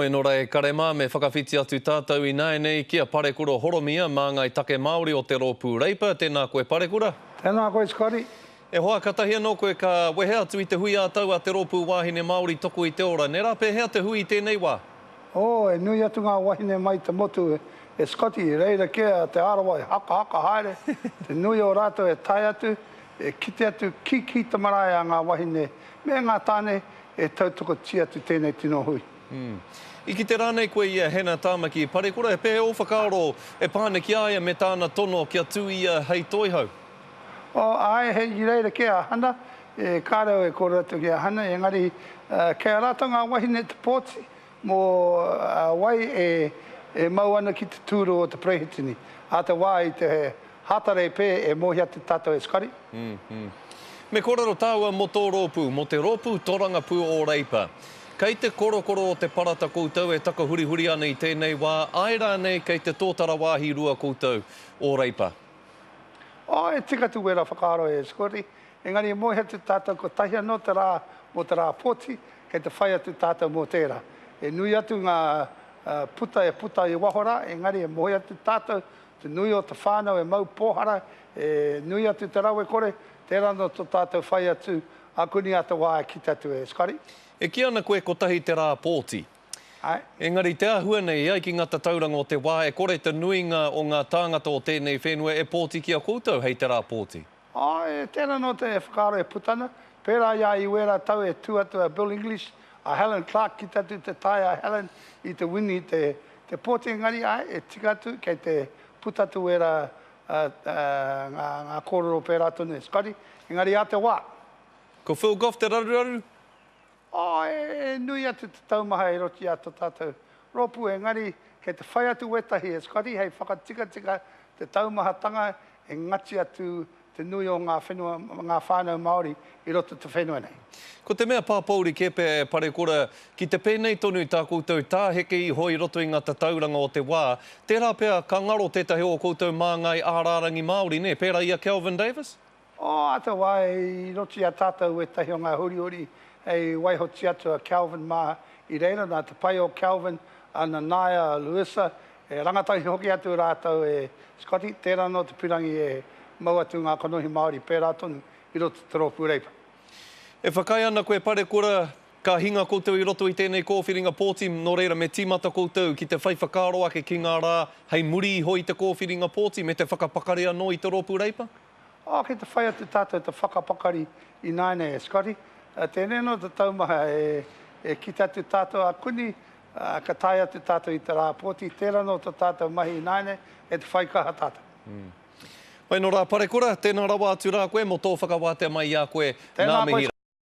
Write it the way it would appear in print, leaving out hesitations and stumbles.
Hoi nora e karema me whakawhiti atu tātou I nei kia parekura horomia mā ngai take Māori o te rōpū reipa. Tēnā koe parekura. Tēnā koe Scotty. E hoa katahi anō koe ka wehe atu I te hui ātau a te rōpū wāhine Māori toku I te ora. Nera pe hea te hui I tēnei wā? E nui atu ngā wahine mai te motu e Scotty. Reira kia te arawa e haka haere. Te nui o rātou e tai atu, e kite atu ki te marae a ngā wahine. Me ngā tāne e tautoko ti atu tēnei tino hui. I ki te rānei koe ia hena tāmaki parekura, e pēhe o whakaaro e pāne ki aia me tāna tono kia tū ia hei toihau. Ai he I reira kia hana, e kāreo e kōratu kia hana, engari kia rātou ngā wahine te pōti, mō wai e mau ana ki te tūro o te prehitini. A te wā I te hatare pē e mohi atu tātou e Scotty. Me korero tāua mo tō rōpū, mo te rōpū toranga pū o reipa. Kei te korokoro o te parata koutou e taka hurihuri ana I tēnei wā, ai rā nei kei te tōtara wāhi rua koutou o reipa. E tika tu wera whakaaro e Scotty. Engari e mohi atu tātou ko tahi anō te rā mo te rā pōti, kei te whai atu tātou mō tērā. E nui atu ngā puta I wahora, engari e mohi atu tātou, te nui o te whānau e mau pōhara, e nui atu te rau e kore, tērā no tō tātou whai atu, a kuni atu wā e ki tatu e Scotty. E ki ana koe ko tahi te rā pōti. Ai. Engari te ahua nei ai ki ngata tauranga o te wā, e kore te nuinga o ngā tāngata o tēnei whenua e pōti ki a koutou hei te rā pōti. Tēnā no te whakaaro e putana. Pērā ia I wera tau e tū atu a Bill English, a Helen Clark ki tatu te tai a Helen I te wini te pōti engari ai, e tika atu kei te putatu wera ngā kōrero pērā tonu e Scotty. Engari a te wā. Ko Phil Goff te raruraru? E nui atu te taumaha e roti ato tātou. Rōpū engari kei te whai atu wetahi e Scotty, hei whakatika te taumaha tanga e ngati atu te nui o ngā whānau Māori I roto te whenua nei. Ko te mea pāpauri kepe parekura, ki te pēnei tonu tā koutou tā heke I hoi roto I ngata tauranga o te wā, tērā pēr ka ngaro tētahi o koutou māngai ārārangi Māori, ne? Pēra ia Kelvin Davis? Ata wā I roti a tātou e tahi o ngā huri e waihoti atu a Kelvin mā I reira, nā te pai o Kelvin, ana Naya Luisa, e rangatahi hoki atu rātou e Scotty, tērā no te pirangi e mau atu ngā kanohi Māori pērā tonu I roto te rōpū reipa. E whakai ana koe parekura, ka hinga koutou I roto I tēnei kōwhiringa pōti, no reira me tīmata koutou ki te whai whakaaro ake ki ngā rā, hei muri I hoi te kōwhiringa pōti me te whakapakari anō I te rōpū reipa? Kei te whai atu tātou te whakapakari I naine e Scotty. Tēnei no te taumaha e ki tatu tātou a kuni, ka tai atu tātou I te rā pōti, tērā no te tātou mahi I naine e te whaikaha tātou. Wai no rā parekura, tēnā rawa atu rā koe, mo tō whakawātea mai a koe, nā mihi.